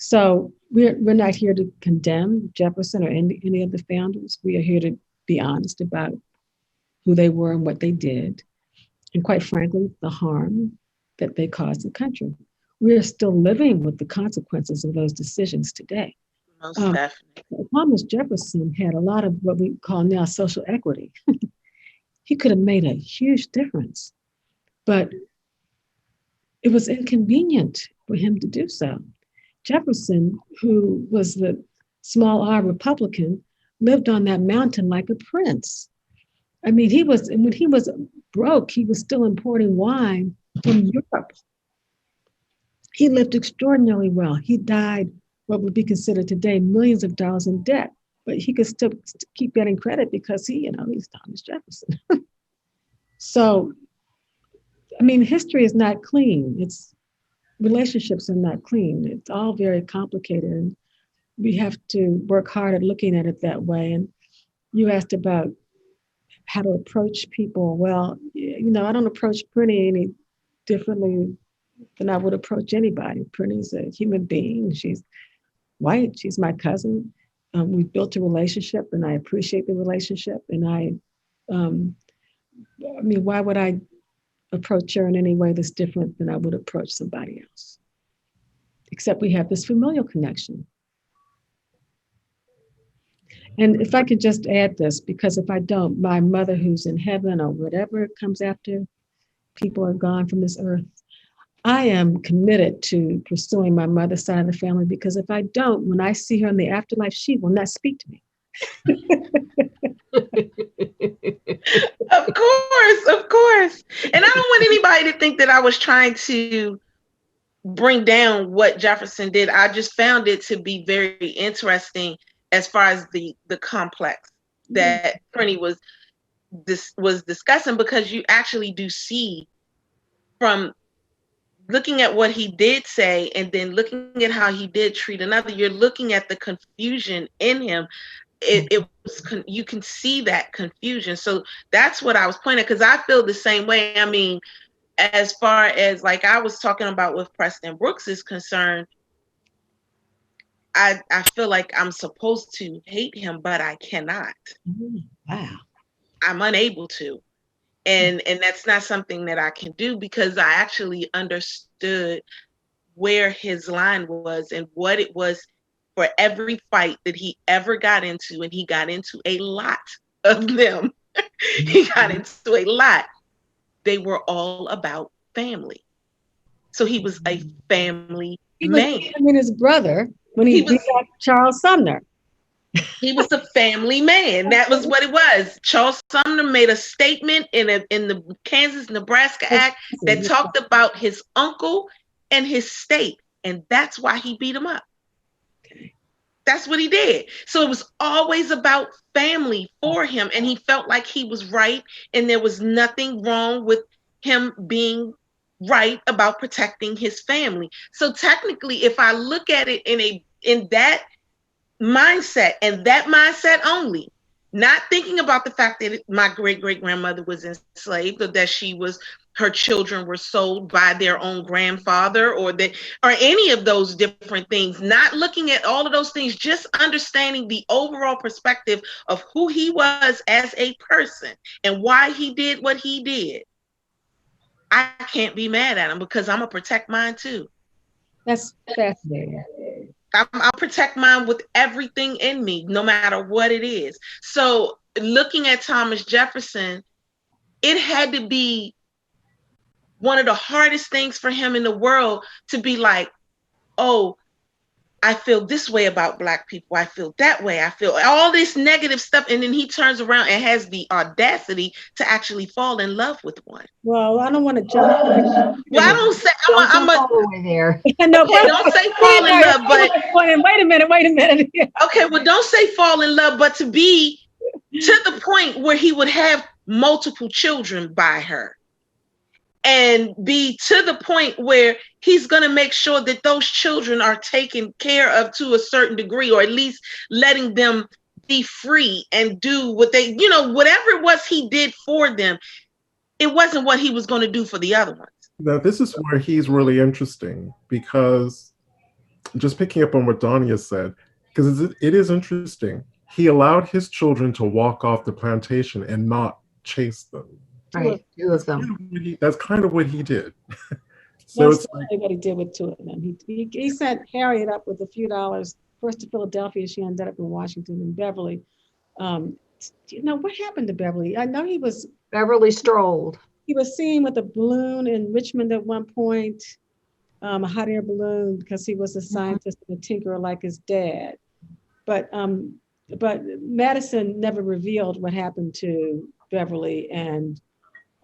So we're not here to condemn Jefferson or any of the founders. We are here to be honest about who they were and what they did, and quite frankly, the harm that they caused the country. We are still living with the consequences of those decisions today. most definitely. Thomas Jefferson had a lot of what we call now social equity. He could have made a huge difference, but it was inconvenient for him to do so. Jefferson, who was the small R Republican, lived on that mountain like a prince. I mean, when he was broke, he was still importing wine from Europe. He lived extraordinarily well. He died what would be considered today millions of dollars in debt, but he could still keep getting credit because he's Thomas Jefferson. So, history is not clean. Relationships are not clean. It's all very complicated, and we have to work hard at looking at it that way. And you asked about how to approach people. Well, I don't approach Prinny any differently than I would approach anybody. Prinny's a human being. She's white. She's my cousin. We've built a relationship, and I appreciate the relationship. And why would I approach her in any way that's different than I would approach somebody else? Except we have this familial connection. And if I could just add this, because if I don't, my mother who's in heaven or whatever comes after people are gone from this earth, I am committed to pursuing my mother's side of the family, because if I don't, when I see her in the afterlife, she will not speak to me. Of course. And I don't want anybody to think that I was trying to bring down what Jefferson did. I just found it to be very interesting as far as the complex that Prinny was discussing, because you actually do see from looking at what he did say and then looking at how he did treat another, you're looking at the confusion in him. You can see that confusion. So that's what I was pointing, because I feel the same way. I mean, as far as like I was talking about with Preston Brooks is concerned, I feel like I'm supposed to hate him, but I cannot. Wow. I'm unable to. And that's not something that I can do, because I actually understood where his line was and what it was for every fight that he ever got into, and he got into a lot of them. He got into a lot. They were all about family. So he was a family man. I mean, his brother, when he beat up Charles Sumner. He was a family man. That was what it was. Charles Sumner made a statement in the Kansas-Nebraska Act that talked about his uncle and his state, and that's why he beat him up. Okay. That's what he did. So it was always about family for him, and he felt like he was right, and there was nothing wrong with him being right about protecting his family. So technically, if I look at it in that mindset, and that mindset only, not thinking about the fact that my great-great-grandmother was enslaved, or that her children were sold by their own grandfather, or any of those different things, not looking at all of those things, just understanding the overall perspective of who he was as a person and why he did what he did. I can't be mad at him, because I'm gonna protect mine too. That's fascinating. I'll protect mine with everything in me, no matter what it is. So looking at Thomas Jefferson, it had to be one of the hardest things for him in the world to be like, oh, I feel this way about Black people. I feel that way. I feel all this negative stuff. And then he turns around and has the audacity to actually fall in love with one. Well, I don't want to jump. Well, I don't say, I'm all the way there. No, okay, don't say fall in love, but wait a minute. okay, well, don't say fall in love, but to be to the point where he would have multiple children by her, and be to the point where he's going to make sure that those children are taken care of to a certain degree, or at least letting them be free and do what they, whatever it was he did for them, it wasn't what he was going to do for the other ones. Now, this is where he's really interesting, because just picking up on what Danya said, because it is interesting. He allowed his children to walk off the plantation and not chase them. Right, two of them. That's kind of what he did. So that's what he did with two of them. He sent Harriet up with a few dollars, first to Philadelphia. She ended up in Washington, and Beverly. What happened to Beverly? I know Beverly strolled. He was seen with a balloon in Richmond at one point, a hot air balloon, because he was a scientist and a tinkerer like his dad. But Madison never revealed what happened to Beverly and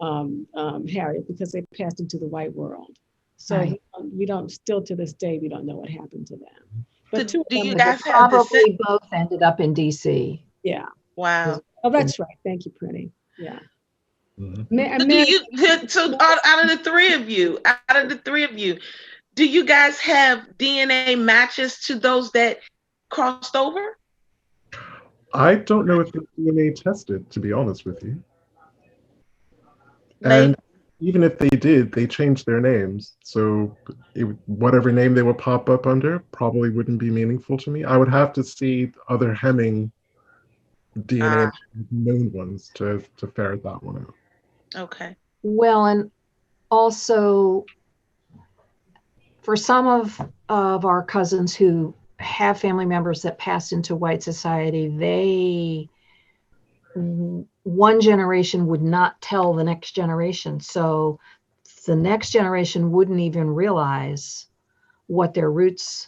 Harriet, because they passed into the white world. So right. We don't, still to this day, we don't know what happened to them. But do you guys probably both ended up in DC. Yeah. Wow. Oh, that's right. Thank you, Pretty. Yeah. Mm-hmm. So out of the three of you, do you guys have DNA matches to those that crossed over? I don't know if the DNA tested, to be honest with you. And even if they did, they changed their names. So whatever name they would pop up under probably wouldn't be meaningful to me. I would have to see other Hemming DNA known ones to ferret that one out. Okay. Well, and also for some of our cousins who have family members that passed into white society, one generation would not tell the next generation. So the next generation wouldn't even realize what their roots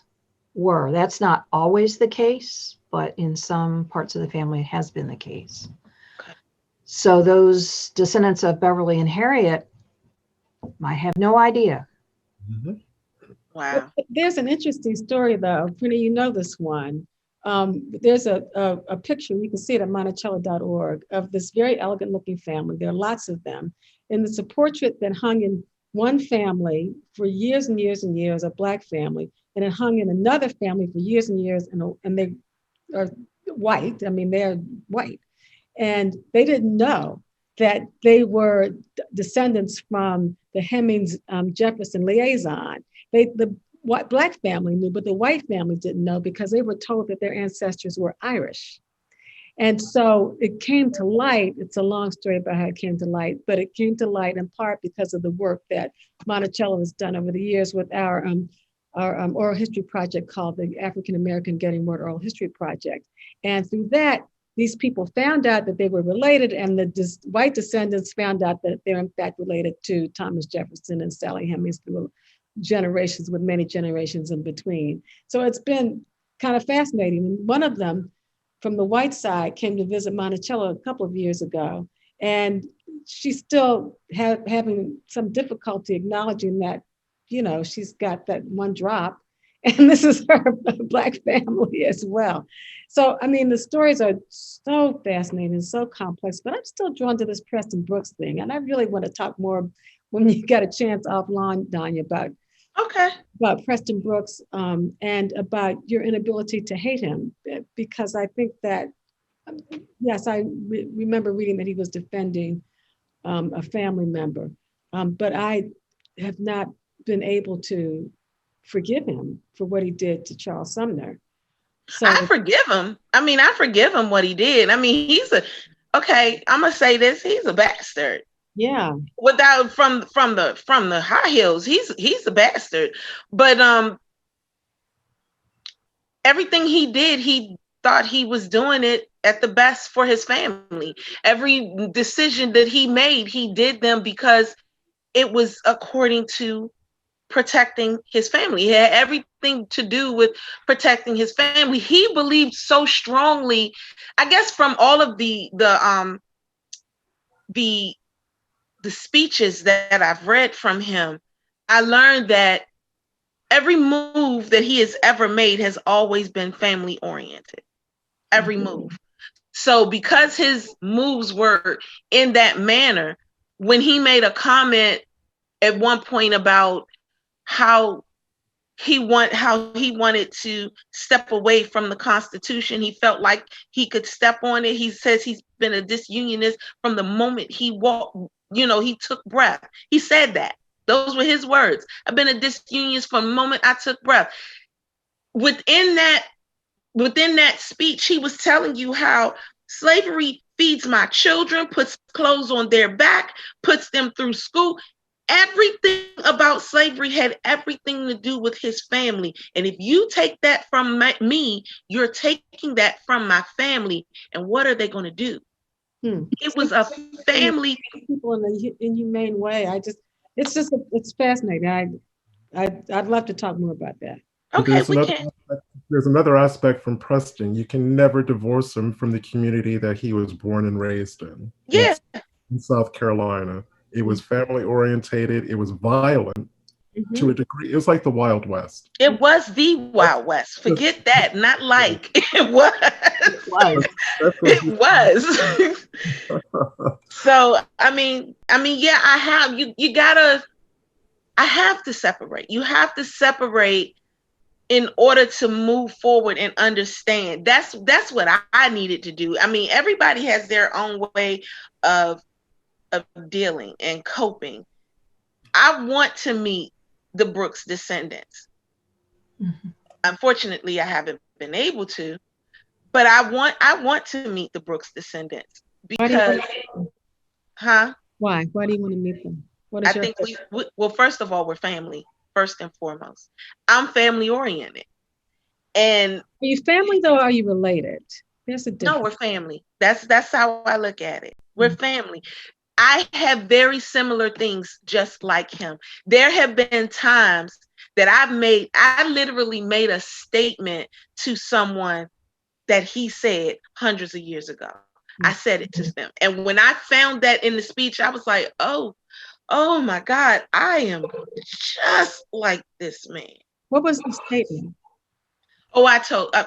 were. That's not always the case, but in some parts of the family, it has been the case. Okay. So those descendants of Beverly and Harriet might have no idea. Mm-hmm. Wow. There's an interesting story, though. Pretty, you know this one. There's a picture, you can see it at Monticello.org, of this very elegant looking family. There are lots of them. And it's a portrait that hung in one family for years and years and years, a Black family, and it hung in another family for years and years, and they are white. I mean, they're white. And they didn't know that they were descendants from the Hemmings Jefferson liaison. The Black family knew, but the white family didn't know because they were told that their ancestors were Irish. And so it came to light. It's a long story about how it came to light, but it came to light in part because of the work that Monticello has done over the years with our oral history project called the African American Getting Word Oral History Project. And through that, these people found out that they were related, and the white descendants found out that they're in fact related to Thomas Jefferson and Sally Hemings through generations, with many generations in between. So it's been kind of fascinating. And one of them from the white side came to visit Monticello a couple of years ago, and she's still having some difficulty acknowledging that, you know, she's got that one drop, and this is her Black family as well. So, I mean, the stories are so fascinating and so complex, but I'm still drawn to this Preston Brooks thing. And I really want to talk more when you get a chance offline, Danya, about Preston Brooks and about your inability to hate him. Because I think that, yes, I remember reading that he was defending a family member, but I have not been able to forgive him for what he did to Charles Sumner. So I forgive him. I mean, I forgive him what he did. I mean, I'm gonna say this, he's a bastard. Yeah. Without from the high hills, he's a bastard. But everything he did, he thought he was doing it at the best for his family. Every decision that he made, he did them because it was according to protecting his family. It had everything to do with protecting his family. He believed so strongly, I guess, from all of the speeches that I've read from him, I learned that every move that he has ever made has always been family oriented. Every move. So because his moves were in that manner, when he made a comment at one point about how he wanted to step away from the Constitution, he felt like he could step on it. He says he's been a disunionist from the moment he he took breath. He said that. Those were his words. I've been a disunionist from the moment I took breath. Within that speech, he was telling you how slavery feeds my children, puts clothes on their back, puts them through school. Everything about slavery had everything to do with his family. And if you take that from me, you're taking that from my family. And what are they going to do? It was a family. People in an inhumane way. It's fascinating. I'd love to talk more about that. Okay, we can. There's another aspect from Preston. You can never divorce him from the community that he was born and raised in. Yeah. In South Carolina. It was family orientated. It was violent to a degree. It was like the Wild West. It was the Wild West. Forget that. Not like it was. It was. So I mean, yeah, I have to separate. You have to separate in order to move forward and understand. That's what I needed to do. I mean, everybody has their own way of dealing and coping. I want to meet the Brooks descendants. Mm-hmm. Unfortunately, I haven't been able to, but I want to meet the Brooks descendants because, Why? Why do you want to meet them? I think well, first of all, we're family, first and foremost. I'm family oriented. And are you family though, or are you related? There's a difference. No, we're family. That's how I look at it. We're family. I have very similar things just like him. There have been times that I literally made a statement to someone that he said hundreds of years ago. I said it to them. And when I found that in the speech, I was like, oh my God, I am just like this man. What was the statement? Oh, I told I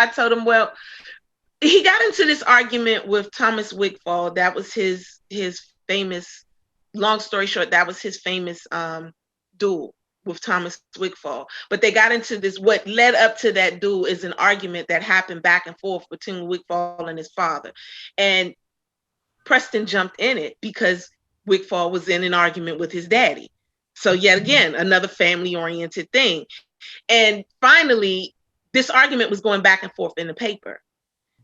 told him, well, he got into this argument with Thomas Wigfall. That was his famous, long story short, that was his famous duel with Thomas Wigfall. But they got into this, what led up to that duel is an argument that happened back and forth between Wigfall and his father. And Preston jumped in it because Wigfall was in an argument with his daddy. So yet again, another family-oriented thing. And finally, this argument was going back and forth in the paper.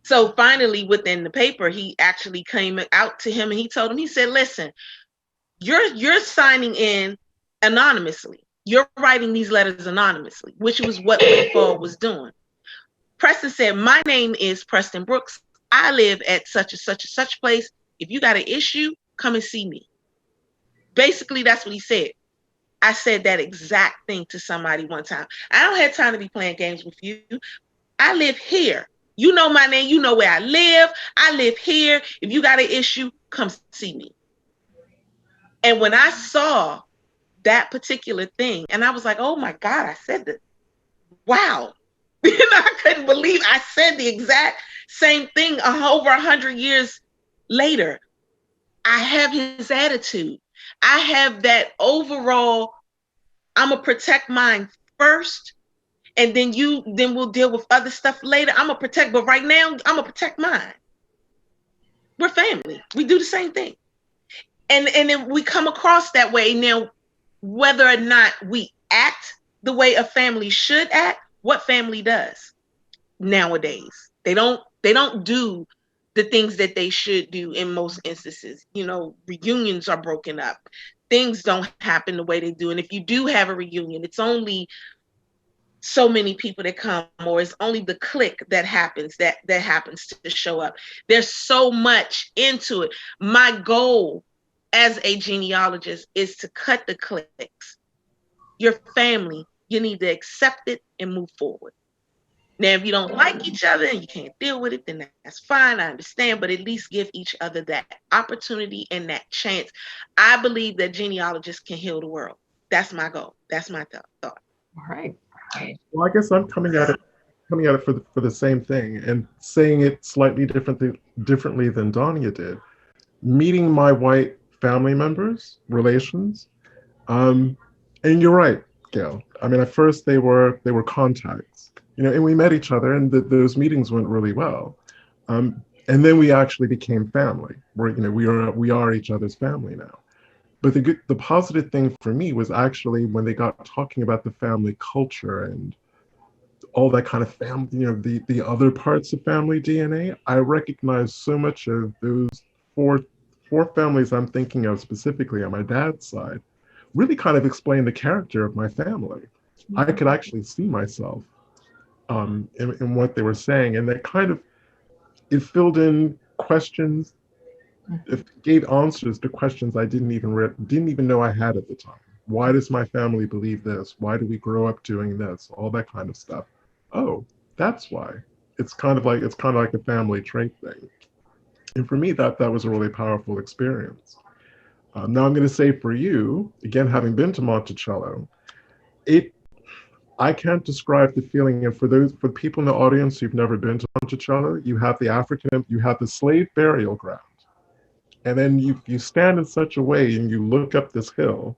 So finally, within the paper, he actually came out to him and he told him, he said, listen, you're signing in anonymously. You're writing these letters anonymously, which was what Wigfall was doing. Preston said, my name is Preston Brooks. I live at such and such and such place. If you got an issue, come and see me. Basically, that's what he said. I said that exact thing to somebody one time. I don't have time to be playing games with you. I live here. You know my name. You know where I live. I live here. If you got an issue, come see me. And when I saw that particular thing, and I was like, oh my God, I said that. Wow. I couldn't believe I said the exact same thing over 100 years later. I have his attitude. I have that overall, I'm going to protect mine first, and then we'll deal with other stuff later. I'm going to protect, but right now, I'm going to protect mine. We're family. We do the same thing. And then we come across that way. Now, whether or not we act the way a family should act, what family does nowadays? They don't do the things that they should do in most instances. You know, reunions are broken up. Things don't happen the way they do. And if you do have a reunion, it's only so many people that come, or it's only the clique that happens to show up. There's so much into it. My goal as a genealogist is to cut the cliques. Your family, you need to accept it and move forward. Now, if you don't like each other and you can't deal with it, then that's fine. I understand, but at least give each other that opportunity and that chance. I believe that genealogists can heal the world. That's my goal. That's my thought. All right. Well, I guess I'm coming at it for the same thing and saying it slightly differently than Danya did. Meeting my white family members, relations, and you're right, Gail. I mean, at first they were contacts, you know, and we met each other, and those meetings went really well. And then we actually became family. We are each other's family now. But the positive thing for me was actually when they got talking about the family culture and all that kind of family, you know, the other parts of family DNA. I recognized so much of those four families I'm thinking of specifically on my dad's side really kind of explain the character of my family. I could actually see myself in what they were saying, and it filled in questions. It gave answers to questions I didn't even know I had at the time. Why does my family believe this? Why do we grow up doing this? All that kind of stuff. Oh, that's why. It's kind of like a family trait thing. And for me, that was a really powerful experience. Now I'm going to say for you, again, having been to Monticello, I can't describe the feeling. And for people in the audience who've never been to Monticello, you have the slave burial ground. And then you stand in such a way and you look up this hill,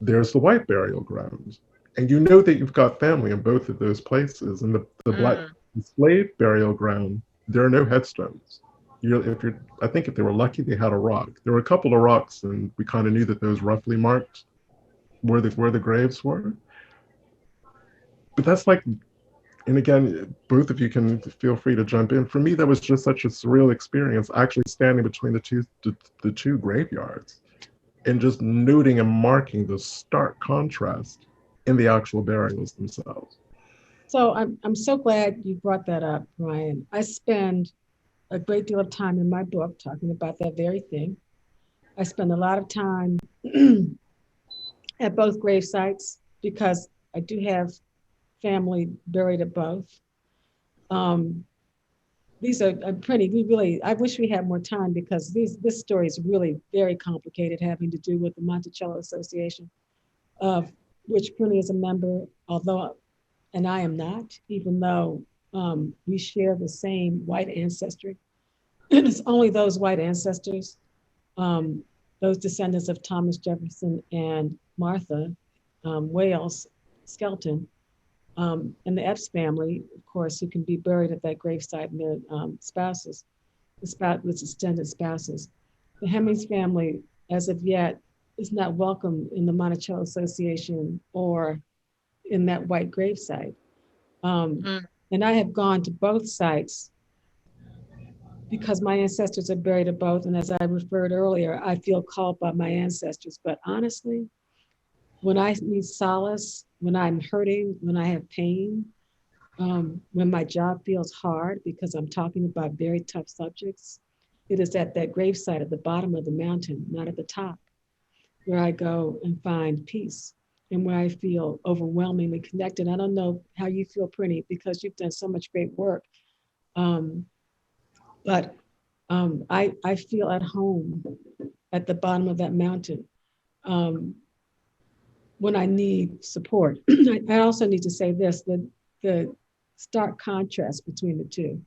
there's the white burial ground. And you know that you've got family in both of those places. And the slave burial ground, there are no headstones. I think if they were lucky, they had a rock. There were a couple of rocks, and we kind of knew that those roughly marked where the graves were. But that's like, and again, both of you can feel free to jump in. For me, that was just such a surreal experience, actually standing between the two graveyards and just noting and marking the stark contrast in the actual burials themselves. So I'm so glad you brought that up, Ryan. I spend a great deal of time in my book talking about that very thing. I spend a lot of time at both grave sites because I do have family buried at both. These are pretty, I wish we had more time because this story is really very complicated, having to do with the Monticello Association, of which Prinny is a member, and I am not, even though we share the same white ancestry. It's only those white ancestors, those descendants of Thomas Jefferson and Martha Wales Skelton, and the Epps family, of course, who can be buried at that gravesite and their spouses, with extended spouses. The Hemmings family, as of yet, is not welcome in the Monticello Association or in that white gravesite. And I have gone to both sites because my ancestors are buried at both. And as I referred earlier, I feel called by my ancestors. But honestly, when I need solace, when I'm hurting, when I have pain, when my job feels hard because I'm talking about very tough subjects, it is at that gravesite at the bottom of the mountain, not at the top, where I go and find peace and where I feel overwhelmingly connected. I don't know how you feel, Prinny, because you've done so much great work. But I feel at home at the bottom of that mountain when I need support. I also need to say this, that the stark contrast between the two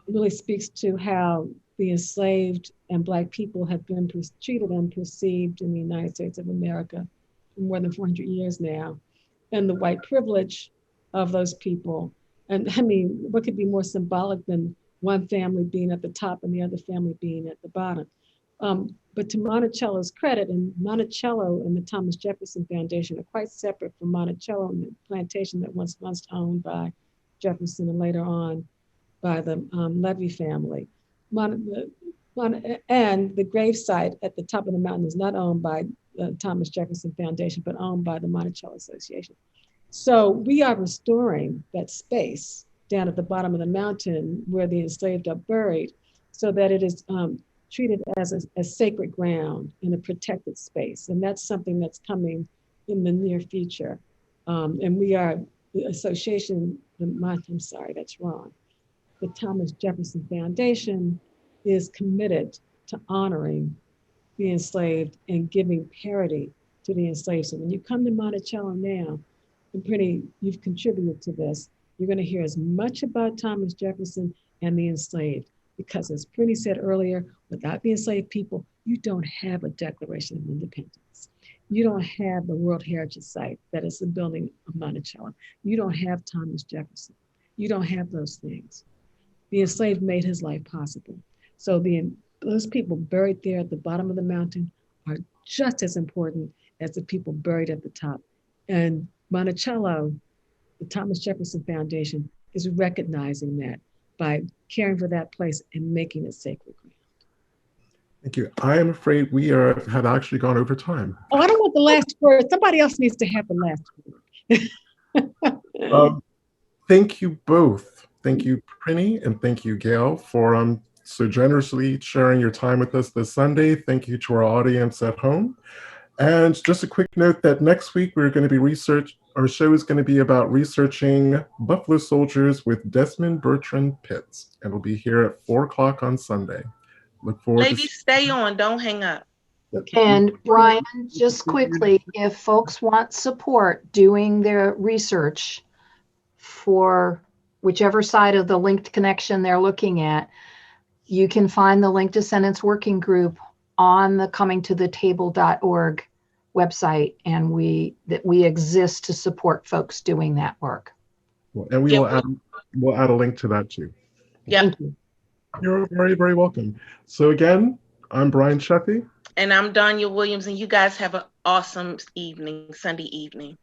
really speaks to how the enslaved and Black people have been treated and perceived in the United States of America for more than 400 years now, and the white privilege of those people. And I mean, what could be more symbolic than one family being at the top and the other family being at the bottom? But to Monticello's credit, and Monticello and the Thomas Jefferson Foundation are quite separate from Monticello and the plantation that was once owned by Jefferson and later on by the Levy family. And the gravesite at the top of the mountain is not owned by the Thomas Jefferson Foundation, but owned by the Monticello Association. So we are restoring that space down at the bottom of the mountain where the enslaved are buried, so that it is treated as a sacred ground in a protected space. And that's something that's coming in the near future. And we are, the association, I'm sorry, that's wrong. The Thomas Jefferson Foundation is committed to honoring the enslaved and giving parity to the enslaved. So when you come to Monticello now, and Prinny, you've contributed to this, you're going to hear as much about Thomas Jefferson and the enslaved, because as Prinny said earlier, without the enslaved people, you don't have a Declaration of Independence. You don't have the World Heritage Site that is the building of Monticello. You don't have Thomas Jefferson. You don't have those things. The enslaved made his life possible. So those people buried there at the bottom of the mountain are just as important as the people buried at the top. And Monticello, the Thomas Jefferson Foundation, is recognizing that by caring for that place and making it sacred ground. Thank you. I am afraid we have actually gone over time. Oh, I don't want the last word. Somebody else needs to have the last word. Thank you both. Thank you, Prinny, and thank you, Gail, for so generously sharing your time with us this Sunday. Thank you to our audience at home. And just a quick note that next week we're going to be our show is going to be about researching Buffalo Soldiers with Desmond Bertrand Pitts, and it'll be here at 4:00 on Sunday. Look forward Ladies, stay on, don't hang up. And Brian, just quickly, if folks want support doing their research for whichever side of the linked connection they're looking at, you can find the Linked Descendants Working Group on the comingtothetable.org website, and we exist to support folks doing that work. Well, and we'll add a link to that too. Yeah. Thank you. You're very, very welcome. So again, I'm Brian Sheffy. And I'm Danya Williams, and you guys have an awesome evening, Sunday evening.